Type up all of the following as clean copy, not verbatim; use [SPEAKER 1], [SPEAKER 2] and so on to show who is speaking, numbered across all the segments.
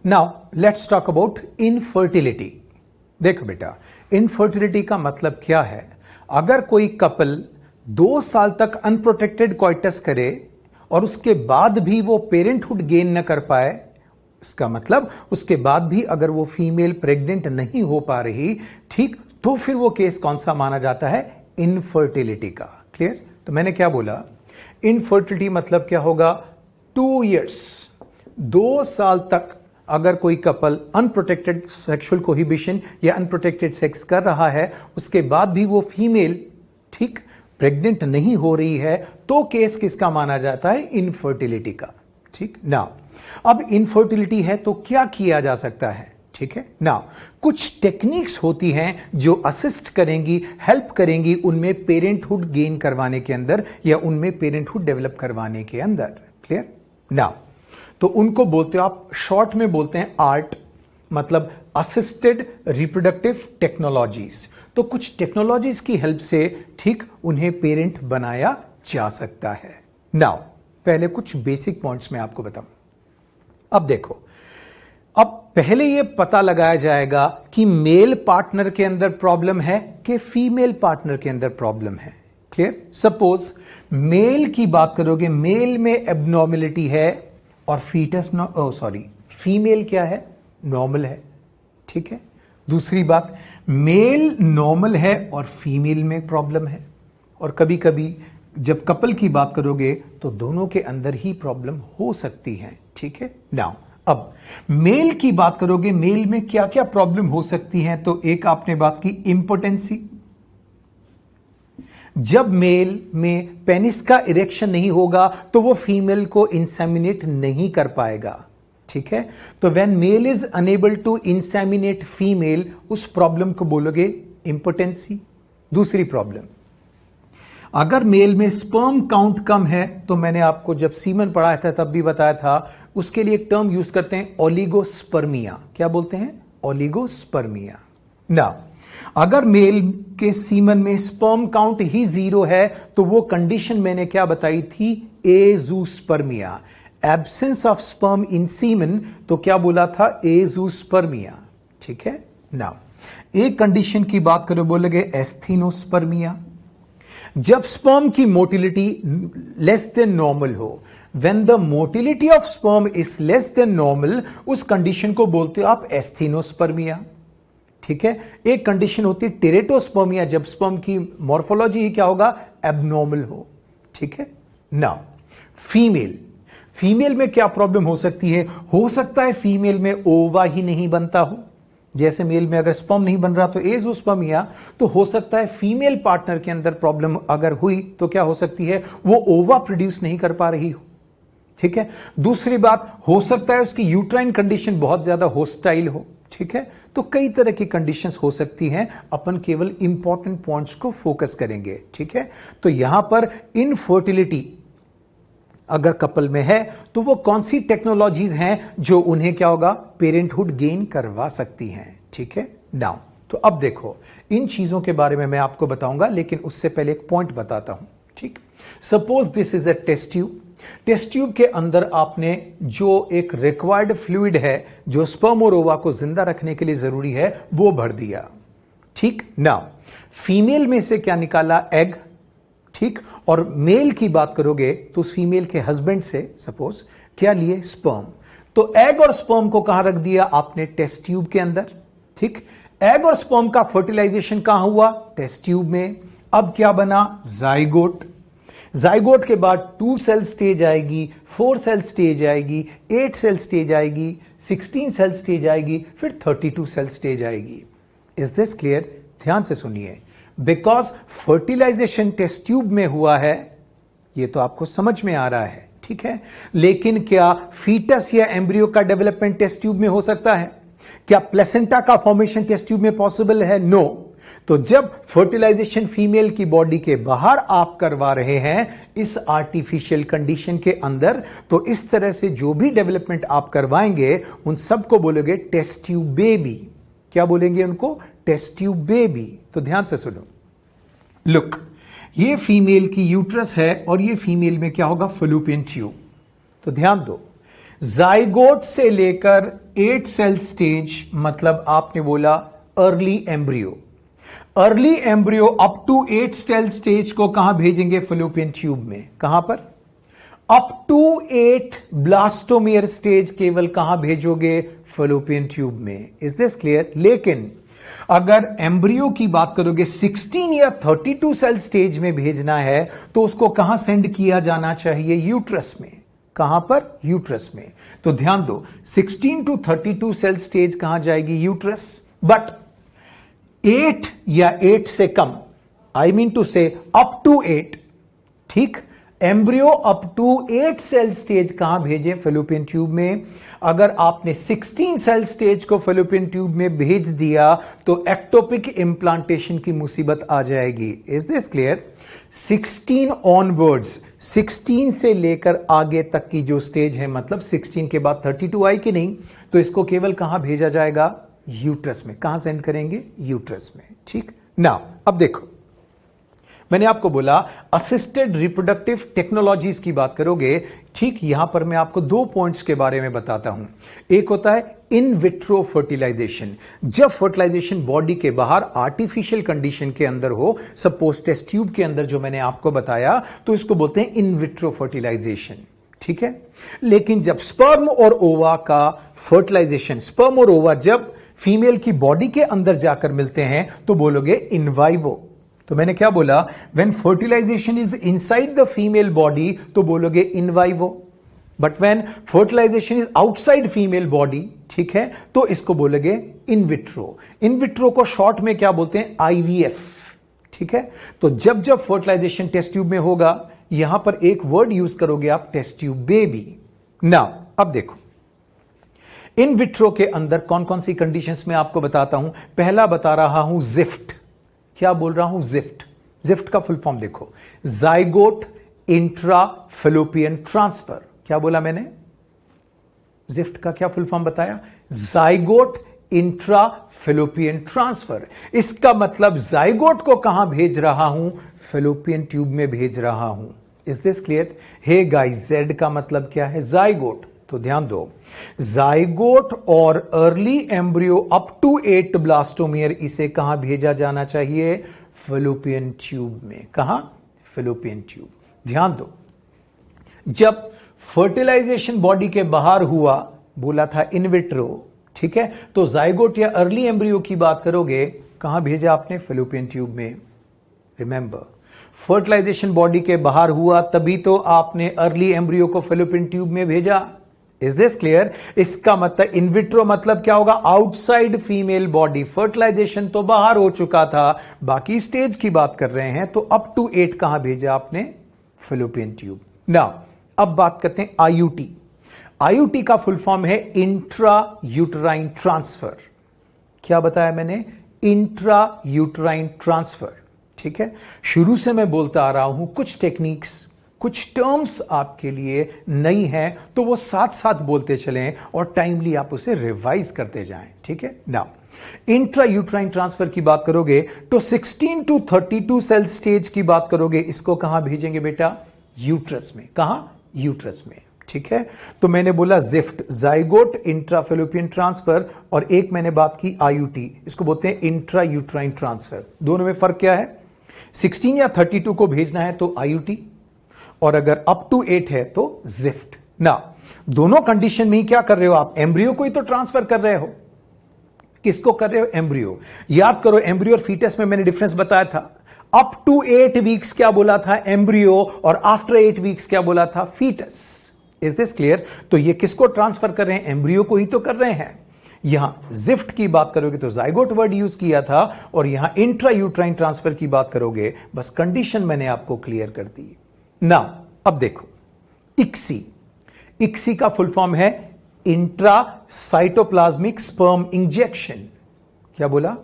[SPEAKER 1] Now let's talk about infertility. देखो बेटा, infertility का मतलब क्या है? अगर कोई कपल 2 साल तक अनप्रोटेक्टेड कॉइटस करे और उसके बाद भी वो पेरेंटहुड गेन न कर पाए, इसका मतलब उसके बाद भी अगर वो फीमेल प्रेग्नेंट नहीं हो पा रही, ठीक, तो फिर वो केस कौन सा माना जाता है? इनफर्टिलिटी का। क्लियर? तो मैंने क्या बोला? इनफर्टिलिटी मतलब क्या होगा? 2 इयर्स, 2 साल तक अगर कोई कपल अनप्रोटेक्टेड सेक्सुअल कोहिबिशन या अनप्रोटेक्टेड सेक्स कर रहा है, उसके बाद भी वो फीमेल, ठीक, प्रेग्नेंट नहीं हो रही है, तो केस किसका माना जाता है? इनफर्टिलिटी का। ठीक ना? अब इनफर्टिलिटी है तो क्या किया जा सकता है? ठीक है ना? कुछ टेक्निक्स होती हैं जो असिस्ट करेंगी, हेल्प करेंगी उनमें पेरेंटहुड गेन करवाने के अंदर या उनमें पेरेंटहुड डेवलप करवाने के अंदर। क्लियर ना? तो उनको बोलते हो आप, शॉर्ट में बोलते हैं आर्ट, मतलब असिस्टेड रिप्रोडक्टिव टेक्नोलॉजीज। तो कुछ टेक्नोलॉजीज की हेल्प से, ठीक, उन्हें पेरेंट बनाया जा सकता है। नाउ पहले कुछ बेसिक पॉइंट्स मैं आपको बताऊं। अब देखो, अब पहले यह पता लगाया जाएगा कि मेल पार्टनर के अंदर प्रॉब्लम है कि फीमेल पार्टनर के अंदर प्रॉब्लम है। क्लियर? सपोज मेल की बात करोगे, मेल में एबनॉर्मलिटी है और फीमेल क्या है? नॉर्मल है। ठीक है? दूसरी बात, मेल नॉर्मल है और फीमेल में प्रॉब्लम है। और कभी कभी जब कपल की बात करोगे तो दोनों के अंदर ही प्रॉब्लम हो सकती है। ठीक है? नाउ अब मेल की बात करोगे, मेल में क्या क्या प्रॉब्लम हो सकती है? तो एक आपने बात की इंपोटेंसी। जब मेल में पेनिस का इरेक्शन नहीं होगा तो वो फीमेल को इंसेमिनेट नहीं कर पाएगा। ठीक है? तो when male is unable to inseminate female, उस प्रॉब्लम को बोलोगे इंपोटेंसी। दूसरी प्रॉब्लम, अगर मेल में स्पर्म काउंट कम है, तो मैंने आपको जब सीमन पढ़ाया था तब भी बताया था, उसके लिए एक टर्म यूज करते हैं, ओलिगोस्पर्मिया। क्या बोलते हैं? ओलिगोस्पर्मिया। ना, अगर मेल के सीमन में स्पर्म काउंट ही 0 है, तो वो कंडीशन मैंने क्या बताई थी? Azoospermia. Absence of sperm in semen, तो क्या बोला था? एजूस्पर्मिया। ठीक है ना? एक कंडीशन की बात करो, बोलोगे एस्थीनोस्पर्मिया। जब स्पर्म की मोटिलिटी लेस देन नॉर्मल हो, when the motility of sperm is less than normal, उस कंडीशन को बोलते हो आप एस्थीनोस्पर्मिया। ठीक है? एक कंडीशन होती है टेरेटोस्पर्मिया, जब स्पर्म की मॉर्फोलॉजी ही क्या होगा? एबनॉर्मल हो। ठीक है ना? फीमेल में क्या प्रॉब्लम हो सकती है? हो सकता है फीमेल में ओवा ही नहीं बनता हो। जैसे मेल में अगर स्पर्म नहीं बन रहा तो एजोस्पर्मिया, तो हो सकता है फीमेल पार्टनर के अंदर प्रॉब्लम अगर हुई तो क्या हो सकती है? वो ओवा प्रोड्यूस नहीं कर पा रही हो। ठीक है? दूसरी बात, हो सकता है उसकी यूट्राइन कंडीशन बहुत ज्यादा होस्टाइल हो। ठीक है? तो कई तरह की कंडीशंस हो सकती हैं, अपन केवल इंपॉर्टेंट पॉइंट्स को फोकस करेंगे। ठीक है? तो यहां पर इनफर्टिलिटी अगर कपल में है तो वो कौन सी टेक्नोलॉजीज हैं जो उन्हें क्या होगा? पेरेंटहुड गेन करवा सकती हैं। ठीक है? नाउ तो अब देखो, इन चीजों के बारे में मैं आपको बताऊंगा, लेकिन उससे पहले एक पॉइंट बताता हूं। ठीक? Suppose this is a test tube. Test tube के अंदर आपने जो एक रिक्वायर्ड फ्लूइड है, जो स्पर्म और ओवा को जिंदा रखने के लिए जरूरी है, वो भर दिया। ठीक ना? फीमेल में से क्या निकाला? एग। ठीक? और मेल की बात करोगे तो उस फीमेल के हस्बैंड से सपोज क्या लिए? स्पर्म। तो एग और स्पर्म को कहां रख दिया आपने? टेस्ट ट्यूब के अंदर। ठीक? एग और स्पर्म का फर्टिलाइजेशन कहां हुआ? टेस्ट ट्यूब में। अब क्या बना? जाइगोट। जाइगोट के बाद 2 सेल स्टेज आएगी, 4 सेल स्टेज आएगी, 8 सेल स्टेज आएगी, 16 सेल स्टेज आएगी, फिर 32 सेल स्टेज आएगी। Is this clear? ध्यान से सुनिए। बिकॉज फर्टिलाइजेशन टेस्ट ट्यूब में हुआ है, यह तो आपको समझ में आ रहा है। ठीक है? लेकिन क्या फीटस या एम्ब्रियो का डेवलपमेंट टेस्ट ट्यूब में हो सकता है? क्या प्लेसेंटा का फॉर्मेशन टेस्ट ट्यूब में पॉसिबल है? नो। तो जब फर्टिलाइजेशन फीमेल की बॉडी के बाहर आप करवा रहे हैं इस आर्टिफिशियल कंडीशन के अंदर, तो इस तरह से जो भी डेवलपमेंट आप करवाएंगे उन सबको बोलोगे टेस्ट ट्यूब बेबी। क्या बोलेंगे उनको? Test tube baby. तो ध्यान से सुनो। लुक, ये फीमेल की यूट्रस है और ये फीमेल में क्या होगा? फलूपियन ट्यूब। तो ध्यान दो, जाइगोट से लेकर 8 सेल स्टेज मतलब आपने बोला early embryo. Early embryo up to 8 cell stage को कहां भेजेंगे? फैलोपियन ट्यूब में। कहां पर? अप टू 8 ब्लास्टोमियर स्टेज केवल कहां भेजोगे? फैलोपियन ट्यूब में। Is this clear? लेकिन अगर एम्ब्रियो की बात करोगे 16 या 32 सेल स्टेज में भेजना है तो उसको कहां सेंड किया जाना चाहिए? यूट्रस में। कहां पर? यूट्रस में। तो ध्यान दो, 16 टू 32 सेल स्टेज कहां जाएगी? यूट्रस। बट 8 या 8 से कम, आई मीन टू से अप टू 8, ठीक, embryo up to 8 cell stage कहां भेजे? फैलोपियन ट्यूब में। अगर आपने 16 सेल स्टेज को फैलोपियन ट्यूब में भेज दिया तो एक्टोपिक इंप्लांटेशन की मुसीबत आ जाएगी। Is this clear? 16 ऑनवर्ड्स, 16 से लेकर आगे तक की जो स्टेज है, मतलब 16 के बाद 32 आई कि नहीं, तो इसको केवल कहां भेजा जाएगा? यूट्रस में। कहां सेंड करेंगे? यूट्रस में। ठीक ना, अब देखो, मैंने आपको बोला असिस्टेड रिप्रोडक्टिव टेक्नोलॉजीज की बात करोगे, ठीक, यहां पर मैं आपको 2 पॉइंट्स के बारे में बताता हूं। एक होता है इन विट्रो फर्टिलाइजेशन, जब फर्टिलाइजेशन बॉडी के बाहर आर्टिफिशियल कंडीशन के अंदर हो, सपोज टेस्ट ट्यूब के अंदर जो मैंने आपको बताया, तो इसको बोलते हैं इन विट्रो फर्टिलाइजेशन। ठीक है। लेकिन जब स्पर्म और ओवा का फर्टिलाइजेशन, स्पर्म और ओवा जब फीमेल की बॉडी के अंदर जाकर मिलते हैं तो बोलोगे इन वाइवो। तो मैंने क्या बोला? When fertilization is inside the female body तो बोलोगे in vivo, but when fertilization is outside female body, ठीक है, तो इसको बोलोगे इन विट्रो। इन विट्रो को शॉर्ट में क्या बोलते हैं? आईवीएफ। ठीक है। तो जब जब फर्टिलाइजेशन टेस्ट ट्यूब में होगा, यहां पर एक वर्ड यूज करोगे आप, टेस्ट ट्यूब बेबी। नाउ अब देखो, इन विट्रो के अंदर कौन कौन सी कंडीशंस में आपको बताता हूं। पहला बता रहा हूं जिफ्ट। क्या बोल रहा हूं? जिफ्ट। जिफ्ट का फुल फॉर्म देखो, जाइगोट इंट्रा फैलोपियन ट्रांसफर। क्या बोला मैंने? जिफ्ट का क्या फुल फॉर्म बताया? Zygote intra fallopian transfer. इसका मतलब जाइगोट को कहां भेज रहा हूं? फैलोपियन ट्यूब में भेज रहा हूं। Is this clear? Hey guys, Z का मतलब क्या है? जाइगोट। तो ध्यान दो, जाइगोट और early embryo up to 8 blastomere, इसे कहां भेजा जाना चाहिए? फैलोपियन ट्यूब में। कहां? Fallopian tube. ध्यान दो, जब फर्टिलाइजेशन बॉडी के बाहर हुआ, बोला था इन विट्रो, ठीक है, तो जाइगोट या अर्ली एम्ब्रियो की बात करोगे, कहां भेजा आपने? फैलोपियन ट्यूब में। रिमेंबर, फर्टिलाइजेशन बॉडी के बाहर हुआ तभी तो आपने अर्ली एम्ब्रियो को फैलोपियन ट्यूब में भेजा। Is this clear? इसका मतलब इन विट्रो मतलब क्या होगा? Outside female body. फर्टिलाइजेशन तो बाहर हो चुका था, बाकी स्टेज की बात कर रहे हैं, तो अप टू 8 कहां भेजा आपने? Fallopian tube. नाउ अब बात करते हैं आईयूटी। आईयूटी का फुल फॉर्म है इंट्रा यूटराइन ट्रांसफर। क्या बताया मैंने? Intra uterine transfer. ठीक है। शुरू से मैं बोलता आ रहा हूं, कुछ टेक्निक्स, कुछ टर्म्स आपके लिए नई हैं, तो वो साथ साथ बोलते चलें और टाइमली आप उसे रिवाइज करते जाएं। ठीक है। नाउ इंट्रा यूट्राइन ट्रांसफर की बात करोगे तो 16 टू 32 सेल स्टेज की बात करोगे, इसको कहां भेजेंगे बेटा? यूट्रस में। कहां? यूट्रस में। ठीक है। तो मैंने बोला जिफ्ट, जाइगोट इंट्राफैलोपियन ट्रांसफर, और एक मैंने बात की आईयूटी, इसको बोलते हैं इंट्रा यूट्राइन ट्रांसफर। दोनों में फर्क क्या है? 16 या 32 को भेजना है तो आईयूटी, और अगर अप टू 8 है तो जिफ्ट। ना, दोनों कंडीशन में ही क्या कर रहे हो आप? एम्ब्रियो को ही तो ट्रांसफर कर रहे हो। किसको कर रहे हो? एम्ब्रियो। याद करो, एम्ब्रियो और फीटस में मैंने डिफरेंस बताया था। अप टू 8 वीक्स क्या बोला था? एम्ब्रियो, और आफ्टर 8 वीक्स क्या बोला था? फीटस। Is this clear? तो ये किसको ट्रांसफर कर रहे हैं? एम्ब्रियो को ही तो कर रहे हैं। यहां जिफ्ट की बात करोगे तो जाइगोट वर्ड यूज किया था, और यहां इंट्रा यूट्राइन ट्रांसफर की बात करोगे, बस कंडीशन मैंने आपको क्लियर कर दी। ना अब देखो, इक्सी। इक्सी का फुल फॉर्म है इंट्रा साइटोप्लाज्मिक स्पर्म इंजेक्शन। क्या बोला?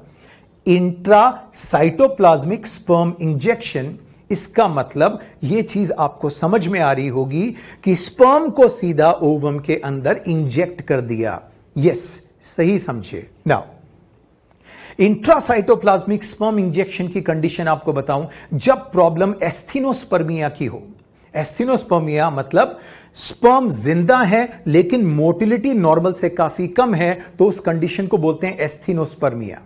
[SPEAKER 1] Intra cytoplasmic sperm injection. इसका मतलब यह चीज आपको समझ में आ रही होगी कि स्पर्म को सीधा ओवम के अंदर इंजेक्ट कर दिया। यस, सही समझे। नाउ इंट्रासाइटोप्लाज्मिक स्पर्म इंजेक्शन की कंडीशन आपको बताऊं, जब प्रॉब्लम एस्थेनोस्पर्मिया की हो। एस्थेनोस्पर्मिया मतलब स्पर्म जिंदा है लेकिन मोटिलिटी नॉर्मल से काफी कम है, तो उस कंडीशन को बोलते हैं एस्थेनोस्पर्मिया।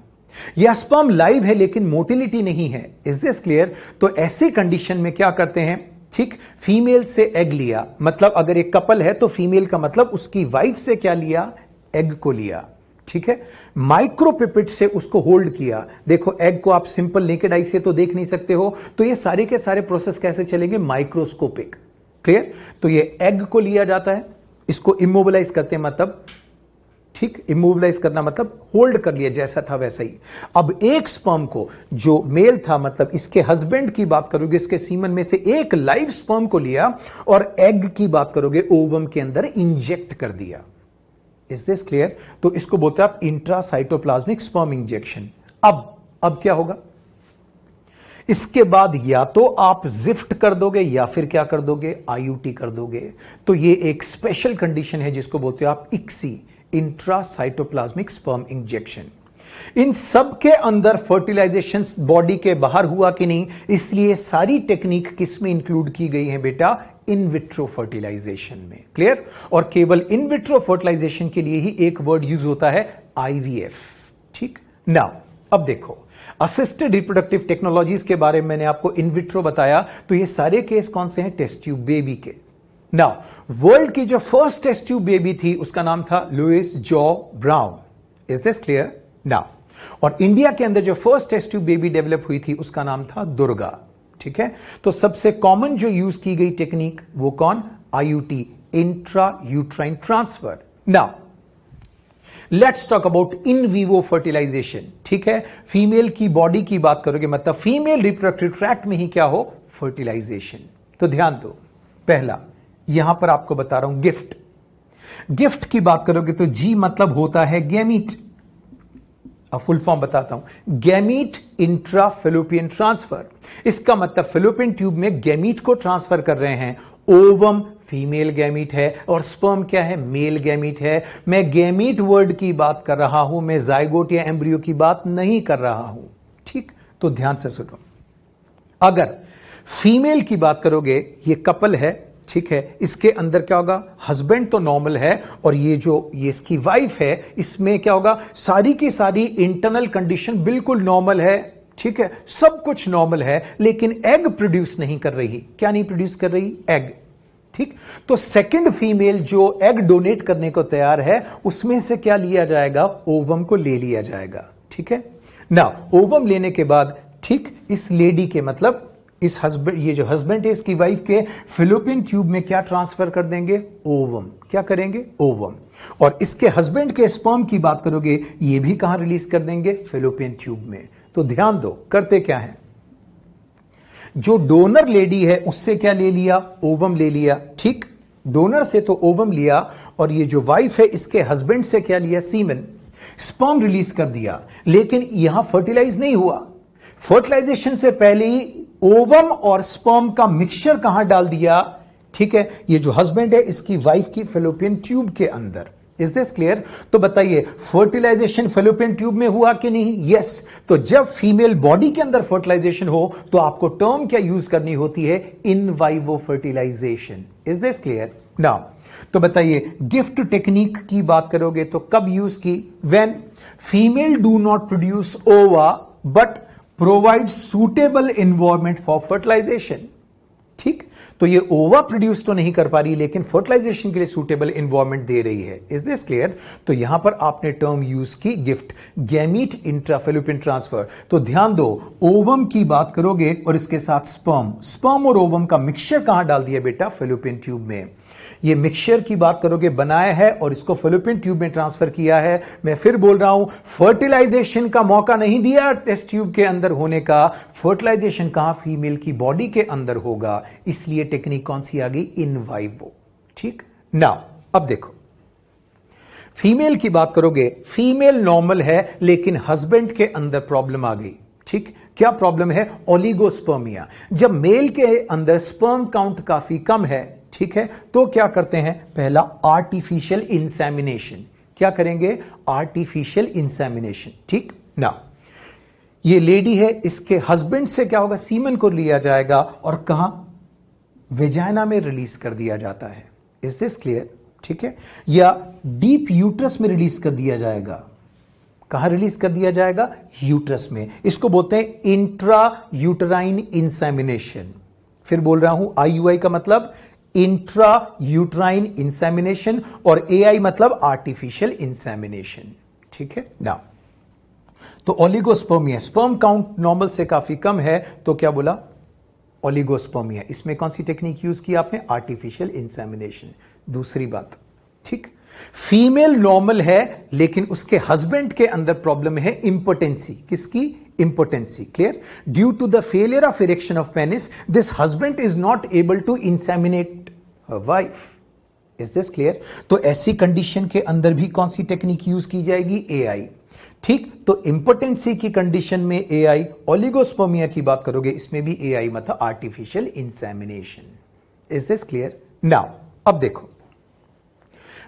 [SPEAKER 1] या स्पर्म लाइव है लेकिन मोटिलिटी नहीं है। Is this clear? तो ऐसे कंडीशन में क्या करते हैं, ठीक, फीमेल से एग लिया, मतलब अगर एक कपल है तो फीमेल का मतलब उसकी वाइफ से क्या लिया, एग को लिया, ठीक है। माइक्रोपिपेट से उसको होल्ड किया। देखो एग को आप सिंपल नेकेड आई से तो देख नहीं सकते हो, तो ये सारे के सारे प्रोसेस कैसे चलेंगे, माइक्रोस्कोपिक। क्लियर? तो ये एग को लिया जाता है, इसको इमोबिलाइज करते हैं, मतलब ठीक, इमोबिलाइज करना मतलब होल्ड कर लिया, जैसा था वैसा ही। अब एक स्पर्म को, जो मेल था, मतलब इसके हस्बैंड की बात करोगे, इसके सीमन में से एक लाइव स्पर्म को लिया और एग की बात करोगे ओवम के अंदर इंजेक्ट कर दिया। Is this clear? तो इसको बोलते हैं आप इंट्रासाइटोप्लाज्मिक स्पर्म इंजेक्शन। अब क्या होगा, इसके बाद या तो आप जिफ्ट कर दोगे या फिर क्या कर दोगे, आईयूटी कर दोगे। तो ये एक स्पेशल कंडीशन है जिसको बोलते हो आप इक्सी, इंट्रासाइटोप्लाज्मिक स्पर्म इंजेक्शन। इन सब के अंदर फर्टिलाइजेशन बॉडी के बाहर हुआ कि नहीं, इसलिए सारी टेक्निक किस में इंक्लूड की गई है बेटा, इन विट्रो फर्टिलाइजेशन में। क्लियर? और केवल इन विट्रो फर्टिलाइजेशन के लिए ही एक वर्ड यूज होता है, आईवीएफ। ठीक, नाउ अब देखो असिस्टेड रिप्रोडक्टिव टेक्नोलॉजीज के बारे में मैंने आपको इन विट्रो बताया, तो ये सारे केस कौन से हैं, टेस्ट ट्यूब बेबी के। नाउ वर्ल्ड की जो फर्स्ट टेस्ट ट्यूब बेबी थी उसका नाम था Louise Joy Brown. Is this clear? Now और इंडिया के अंदर जो first test tube baby develop हुई थी उसका नाम था दुर्गा। ठीक है, तो सबसे कॉमन जो यूज की गई टेक्निक वो कौन, IUT, intra uterine transfer. Now let's talk about in vivo fertilization. ठीक है, फीमेल की बॉडी की बात करोगे, मतलब फीमेल रिप्रोडक्टिव ट्रैक्ट में ही क्या हो, फर्टिलाइजेशन। तो ध्यान दो, पहला यहां पर आपको बता रहा हूं गिफ्ट। गिफ्ट की बात करोगे तो जी मतलब होता है गैमीट। अब फुल फॉर्म बताता हूं, गैमीट इंट्रा फेलोपियन ट्रांसफर। इसका मतलब फेलोपियन ट्यूब में गैमीट को ट्रांसफर कर रहे हैं। ओवम फीमेल गैमीट है और स्पर्म क्या है, मेल गैमीट है। मैं गैमीट वर्ड की बात कर रहा हूं, मैं जाइगोट या एम्ब्रियो की बात नहीं कर रहा हूं। ठीक, तो ध्यान से सुनो, अगर फीमेल की बात करोगे, ये कपल है, ठीक है, इसके अंदर क्या होगा, हस्बैंड तो नॉर्मल है और ये इसकी वाइफ है, इसमें क्या होगा, सारी की सारी इंटरनल कंडीशन बिल्कुल नॉर्मल है। ठीक है, सब कुछ नॉर्मल है, लेकिन एग प्रोड्यूस नहीं कर रही। क्या नहीं प्रोड्यूस कर रही, एग। ठीक, तो सेकंड फीमेल जो एग डोनेट करने को तैयार है, उसमें से क्या लिया जाएगा, ओवम को ले लिया जाएगा। ठीक है ना, ओवम लेने के बाद, ठीक, इस लेडी के मतलब इस हस्बैंड, ये जो हस्बैंड है इसकी वाइफ के फेलोपियन ट्यूब में क्या ट्रांसफर कर देंगे, ओवम। क्या करेंगे, ओवम। और इसके हस्बैंड के स्पर्म की बात करोगे, ये भी कहां रिलीज कर देंगे, फेलोपियन ट्यूब में। तो ध्यान दो, करते क्या है, जो डोनर लेडी है उससे क्या ले लिया, ओवम ले लिया। ठीक, डोनर से तो ओवम लिया, और ये जो वाइफ है इसके हस्बैंड से क्या लिया, सीमेन। स्पर्म रिलीज कर दिया, लेकिन यहां फर्टिलाइज नहीं हुआ। फर्टिलाइजेशन से पहले ही ओवम और स्पर्म का मिक्सचर कहां डाल दिया, ठीक है, ये जो हस्बैंड है इसकी वाइफ की फेलोपियन ट्यूब के अंदर। Is this clear? तो बताइए फर्टिलाइजेशन फेलोपियन ट्यूब में हुआ कि नहीं, यस। तो जब फीमेल बॉडी के अंदर फर्टिलाइजेशन हो तो आपको टर्म क्या यूज करनी होती है, in vivo fertilization. Is this clear? Now तो बताइए गिफ्ट टेक्निक की बात करोगे तो कब यूज की, when female do not produce ova but provide suitable environment for fertilization. ठीक, तो ये ओवा प्रोड्यूस तो नहीं कर पा रही, लेकिन फर्टिलाइजेशन के लिए सुटेबल एनवायरमेंट दे रही है। Is this clear? तो यहां पर आपने टर्म यूज की gift, gamete intra fallopian transfer. तो ध्यान दो, ओवम की बात करोगे और इसके साथ स्पर्म और ओवम का मिक्सचर कहां डाल दिया बेटा, फेलोपियन ट्यूब में। ये मिक्सचर की बात करोगे, बनाया है और इसको फेलोपियन ट्यूब में ट्रांसफर किया है। मैं फिर बोल रहा हूं, फर्टिलाइजेशन का मौका नहीं दिया टेस्ट ट्यूब के अंदर होने का। फर्टिलाइजेशन कहां, फीमेल की बॉडी के अंदर होगा, इसलिए टेक्निक कौन सी आ गई, इन वाइवो। ठीक, नाउ अब देखो फीमेल की बात करोगे, फीमेल नॉर्मल है लेकिन हस्बैंड के अंदर प्रॉब्लम आ गई। ठीक, क्या प्रॉब्लम है, ओलिगोस्पर्मिया। जब मेल के अंदर स्पर्म काउंट काफी कम है, ठीक है, तो क्या करते हैं, पहला आर्टिफिशियल इंसेमिनेशन। क्या करेंगे, आर्टिफिशियल इंसेमिनेशन। ठीक ना, ये लेडी है, इसके हस्बैंड से क्या होगा, सीमन को लिया जाएगा और कहां, वेजाइना में रिलीज कर दिया जाता है। Is this clear? ठीक है, या डीप यूट्रस में रिलीज कर दिया जाएगा। कहां रिलीज कर दिया जाएगा? यूट्रस में। इसको बोलते हैं इंट्रा यूटराइन इंसेमिनेशन। फिर बोल रहा हूं, IUI का मतलब इंट्रा यूटराइन इंसेमिनेशन और AI मतलब आर्टिफिशियल इंसेमिनेशन। ठीक है ना। तो ओलिगोस्पर्मिया, स्पर्म काउंट नॉर्मल से काफी कम है, तो क्या बोला? ओलिगोस्पर्मिया। इसमें कौन सी टेक्निक यूज की आपने? Artificial insemination. दूसरी बात, ठीक, फीमेल नॉर्मल है लेकिन उसके हस्बैंड के अंदर प्रॉब्लम है इंपोटेंसी। किसकी? Impotency. Clear? Due to the failure of erection of penis, this husband is not able to inseminate wife. Is this clear? तो ऐसी कंडीशन के अंदर भी कौन सी टेक्निक यूज की जाएगी? AI। ठीक, तो इंपोटेंसी की कंडीशन में AI, ओलिगोस्पर्मिया की बात करोगे इसमें भी AI मतलब artificial insemination. Is this clear? Now अब देखो,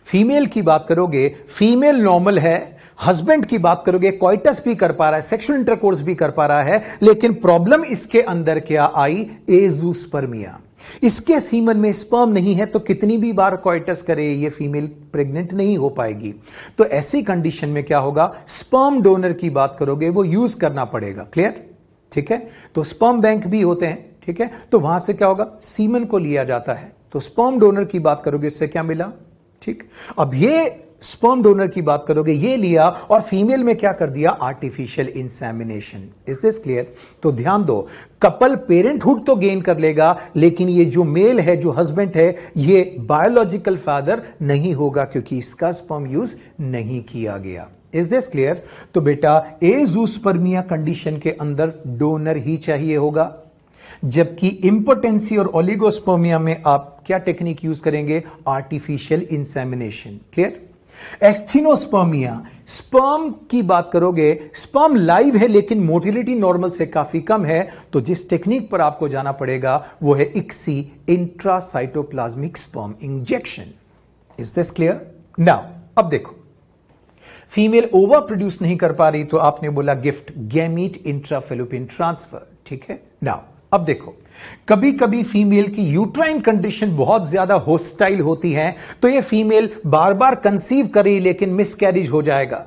[SPEAKER 1] फीमेल की बात करोगे, फीमेल नॉर्मल है, हस्बैंड की बात करोगे कोइटस भी कर पा रहा है, सेक्सुअल इंटरकोर्स भी कर पा रहा है, लेकिन प्रॉब्लम इसके अंदर क्या आई? एजूस्पर्मिया। इसके सीमन में स्पर्म नहीं है, तो कितनी भी बार कोइटस करे ये फीमेल प्रेग्नेंट नहीं हो पाएगी। तो ऐसी कंडीशन में क्या होगा? स्पर्म डोनर की बात करोगे वो यूज करना पड़ेगा। क्लियर? ठीक है, तो स्पर्म बैंक भी होते हैं। ठीक है, तो वहां से क्या होगा? सीमन को लिया जाता है। तो स्पर्म डोनर की बात करोगे, इससे क्या मिला? ठीक, अब ये स्पर्म डोनर की बात करोगे, ये लिया और फीमेल में क्या कर दिया? Artificial insemination. Is this clear? तो ध्यान दो, कपल पेरेंटहुड तो गेन कर लेगा, लेकिन ये जो मेल है, जो हस्बैंड है, ये बायोलॉजिकल फादर नहीं होगा क्योंकि इसका स्पर्म यूज नहीं किया गया। Is this clear? तो बेटा एजूस्पर्मिया कंडीशन के अंदर डोनर ही चाहिए होगा, जबकि इंपोटेंसी और ओलिगोस्पर्मिया में आप क्या टेक्निक यूज करेंगे? Artificial insemination. क्लियर? एस्थीनोस्पर्मिया, स्पर्म की बात करोगे, स्पर्म लाइव है लेकिन मोटिलिटी नॉर्मल से काफी कम है, तो जिस टेक्निक पर आपको जाना पड़ेगा वो है ICSI, intracytoplasmic sperm injection. Is this clear? Now अब देखो, फीमेल ओवा प्रोड्यूस नहीं कर पा रही, तो आपने बोला गिफ्ट, गैमीट इंट्राफेलोपियन ट्रांसफर। ठीक है, नाउ अब देखो, कभी कभी फीमेल की यूट्राइन कंडीशन बहुत ज्यादा होस्टाइल होती है, तो ये फीमेल बार बार कंसीव करे लेकिन मिसकैरेज हो जाएगा।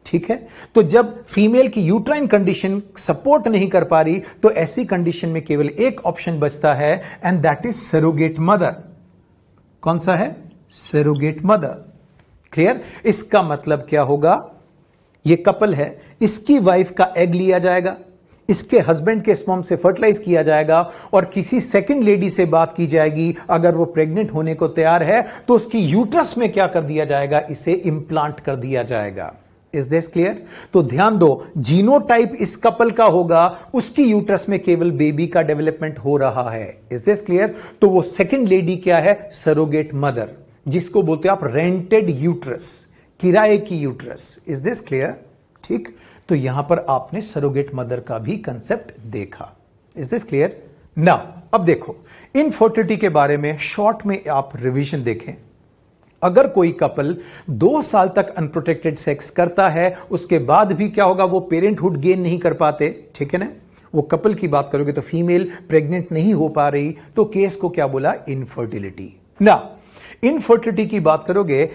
[SPEAKER 1] ठीक है, तो जब फीमेल की यूट्राइन कंडीशन सपोर्ट नहीं कर पा रही, तो ऐसी कंडीशन में केवल एक ऑप्शन बचता है, and that is surrogate mother. कौन सा है? Surrogate mother. क्लियर? इसका मतलब क्या होगा? ये कपल है, इसकी वाइफ का एग लिया जाएगा, इसके हस्बैंड के स्पर्म से फर्टिलाइज किया जाएगा और किसी सेकंड लेडी से बात की जाएगी। अगर वो प्रेग्नेंट होने को तैयार है तो उसकी यूट्रस में क्या कर दिया जाएगा? इसे इंप्लांट कर दिया जाएगा। Is this clear? तो ध्यान दो, जीनोटाइप इस कपल का होगा, उसकी यूट्रस में केवल बेबी का डेवलपमेंट हो रहा है। Is this clear? तो वो सेकंड लेडी क्या है? सरोगेट मदर, जिसको बोलते हैं आप रेंटेड यूट्रस, किराए की यूट्रस। Is this clear? ठीक, तो यहां पर आपने सरोगेट मदर का भी कंसेप्ट देखा। Is this clear? नाउ अब देखो, इनफर्टिलिटी के बारे में शॉर्ट में आप रिवीजन देखें। अगर कोई कपल 2 साल तक अनप्रोटेक्टेड सेक्स करता है, उसके बाद भी क्या होगा? वो पेरेंटहुड गेन नहीं कर पाते। ठीक है ना? वो कपल की बात करोगे तो फीमेल प्रेग्नेंट नहीं हो पा रही, तो केस को क्या बोला? इनफर्टिलिटी। ना इनफर्टिलिटी की बात करोगे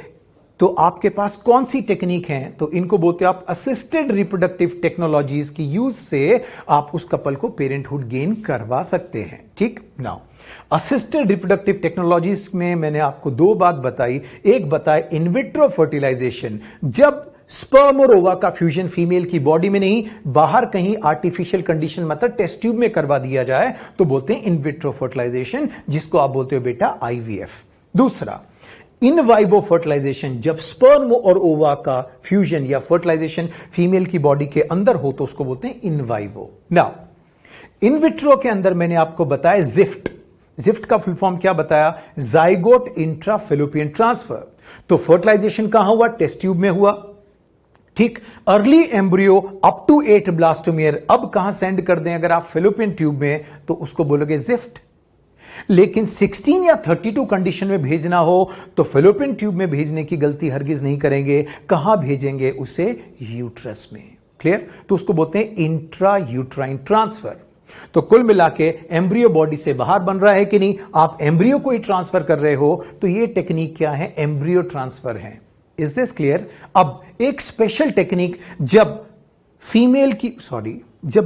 [SPEAKER 1] तो आपके पास कौन सी टेक्निक है? तो इनको बोलते हैं आप असिस्टेड रिप्रोडक्टिव टेक्नोलॉजीज की यूज से आप उस कपल को पेरेंटहुड गेन करवा सकते हैं। ठीक, नाउ असिस्टेड रिप्रोडक्टिव टेक्नोलॉजीज में मैंने आपको 2 बात बताई। एक बताया इनविट्रो फर्टिलाइजेशन, जब स्पर्म और ओवा का फ्यूजन फीमेल की बॉडी में नहीं, बाहर कहीं आर्टिफिशियल कंडीशन मतलब टेस्ट ट्यूब में करवा दिया जाए, तो बोलते हैं इनविट्रो फर्टिलाइजेशन, जिसको आप बोलते हो बेटा IVF। दूसरा इन वाइवो फर्टिलाइजेशन, जब स्पर्म और ओवा का फ्यूजन या फर्टिलाइजेशन फीमेल की बॉडी के अंदर हो, तो उसको बोलते हैं in vivo. Now in vitro के अंदर मैंने आपको बताया जिफ्ट। जिफ्ट का फुल फॉर्म क्या बताया? Zygote intrafallopian transfer. तो फर्टिलाइजेशन कहां हुआ? टेस्ट ट्यूब में हुआ। ठीक, early embryo up to 8 blastomere अब कहां सेंड कर दें? अगर आप फेलोपियन ट्यूब में, तो उसको बोलोगे जिफ्ट। लेकिन 16 या 32 कंडीशन में भेजना हो तो फेलोपियन ट्यूब में भेजने की गलती हरगिज नहीं करेंगे। कहां भेजेंगे? उसे यूट्रस में। क्लियर? तो उसको बोलते हैं इंट्रा यूट्राइन ट्रांसफर। तो कुल मिला के एम्ब्रियो बॉडी से बाहर बन रहा है कि नहीं, आप एम्ब्रियो को ही ट्रांसफर कर रहे हो, तो ये टेक्निक क्या है, एम्ब्रियो ट्रांसफर है। Is this clear? अब एक स्पेशल टेक्निक, जब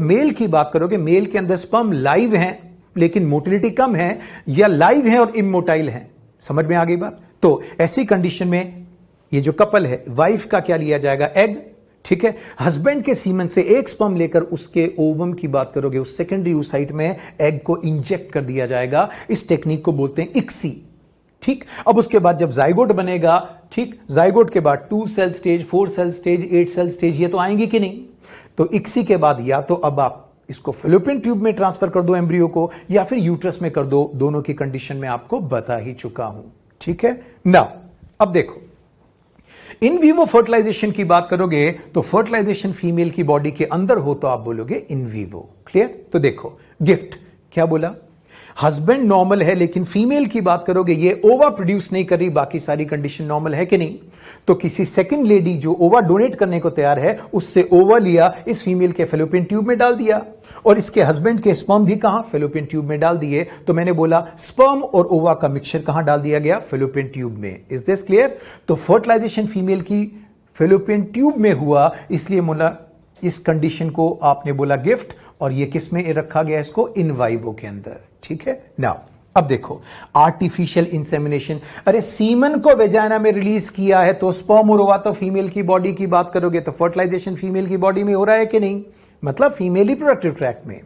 [SPEAKER 1] मेल की बात करोगे, मेल के अंदर स्पर्म लाइव है लेकिन मोटिलिटी कम है, या लाइव है और इमोटाइल है, समझ में आ गई बात? तो ऐसी कंडीशन में ये जो कपल है, वाइफ का क्या लिया जाएगा, एग, ठीक है। हस्बैंड के सीमन से एक स्पर्म लेकर उसके ओवम की बात करोगे, उस सेकेंडरी oocyte में एग को इंजेक्ट कर दिया जाएगा। इस टेक्निक को बोलते हैं इक्सी, ठीक। अब उसके बाद जब जाइगोट बनेगा, ठीक, जाइगोट के बाद 2 cell stage, 4 cell stage, 8 cell stage, ये तो आएंगे कि नहीं? तो इक्सी के बाद या तो अब आप इसको फैलोपियन ट्यूब में ट्रांसफर कर दो एम्ब्रियो को, या फिर यूट्रस में कर दो। दोनों की कंडीशन में आपको बता ही चुका हूं, ठीक है ना। अब देखो, इन वीवो फर्टिलाइजेशन की बात करोगे तो फर्टिलाइजेशन फीमेल की बॉडी के अंदर हो तो आप बोलोगे इन वीवो, क्लियर? तो देखो, गिफ्ट क्या बोला, हस्बैंड नॉर्मल है, लेकिन फीमेल की बात करोगे ये ओवा प्रोड्यूस नहीं कर रही, बाकी सारी कंडीशन नॉर्मल है कि नहीं? तो किसी सेकंड लेडी जो ओवा डोनेट करने को तैयार है, उससे ओवा लिया, इस फीमेल के फैलोपियन ट्यूब में डाल दिया, और इसके हस्बैंड के स्पर्म भी कहां, फैलोपियन ट्यूब में डाल दिए। तो मैंने बोला स्पर्म और ओवा का मिक्सचर कहां डाल दिया गया, फैलोपियन ट्यूब में। Is this clear? तो फर्टिलाइजेशन फीमेल की फैलोपियन ट्यूब में हुआ, इसलिए बोला इस कंडीशन को आपने बोला गिफ्ट, और ये किस में रखा गया, इसको इन वाइवो के अंदर, ठीक है। नाउ अब देखो, आर्टिफिशियल इंसेमिनेशन, अरे सीमन को वेजाइना में रिलीज किया है, तो स्पर्म और ओवा तो फीमेल की बॉडी की बात करोगे तो फर्टिलाइजेशन फीमेल की बॉडी में हो रहा है कि नहीं, मतलब फीमेल रिप्रोडक्टिव ट्रैक्ट में।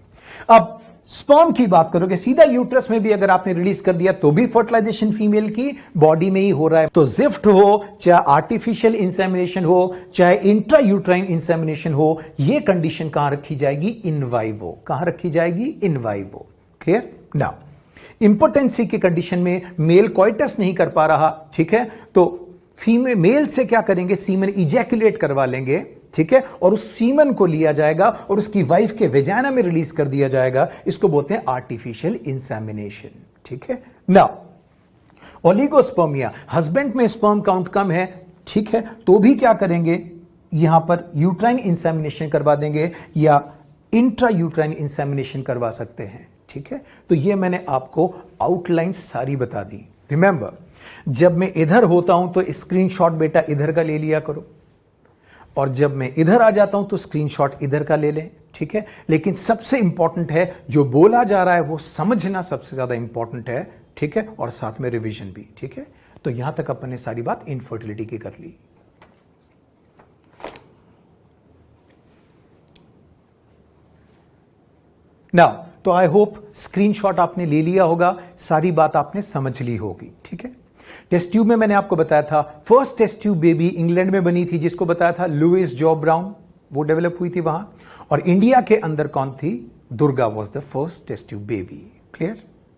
[SPEAKER 1] अब स्पर्म की बात करोगे, सीधा यूट्रस में भी अगर आपने रिलीज कर दिया तो भी फर्टिलाइजेशन फीमेल की बॉडी में ही हो रहा है। तो जिफ्ट हो, चाहे आर्टिफिशियल इंसेमिनेशन हो, चाहे इंट्रा यूट्राइन इंसेमिनेशन हो, यह कंडीशन कहां रखी जाएगी, इन वाइवो। कहां रखी जाएगी, इन वाइवो, क्लियर? नाउ इंपोटेंसी की कंडीशन में मेल कोइटस नहीं कर पा रहा, ठीक है, तो फीमेल मेल से क्या करेंगे, सीमन इजैकुलेट करवा लेंगे, ठीक है, और उस सीमन को लिया जाएगा और उसकी वाइफ के वेजाइना में रिलीज कर दिया जाएगा। इसको बोलते हैं आर्टिफिशियल इंसेमिनेशन, ठीक है। नाउ ओलिगोस्पर्मिया, हस्बैंड में स्पर्म काउंट कम है, ठीक है, तो भी क्या करेंगे, यहां पर यूट्राइन इंसेमिनेशन करवा देंगे या इंट्रा यूट्राइन इंसेमिनेशन करवा सकते हैं, ठीक है। तो ये मैंने आपको आउटलाइन सारी बता दी। रिमेंबर, जब मैं इधर होता हूं तो स्क्रीनशॉट बेटा इधर का ले लिया करो, और जब मैं इधर आ जाता हूं तो स्क्रीनशॉट इधर का ले लें, ठीक है। लेकिन सबसे इंपॉर्टेंट है जो बोला जा रहा है वो समझना सबसे ज्यादा इंपॉर्टेंट है, ठीक है, और साथ में रिवीजन भी, ठीक है। तो यहां तक अपन ने सारी बात इनफर्टिलिटी की कर ली। नाउ तो आई होप स्क्रीनशॉट आपने ले लिया होगा, सारी बात आपने समझ ली होगी, ठीक है। टेस्ट ट्यूब में मैंने आपको बताया था, first test tube baby England में बनी थी, जिसको बताया था लुइस जॉ ब्राउन, वो डेवलप हुई थी वहां। और इंडिया के अंदर कौन थी, Durga was the first test tube baby, clear?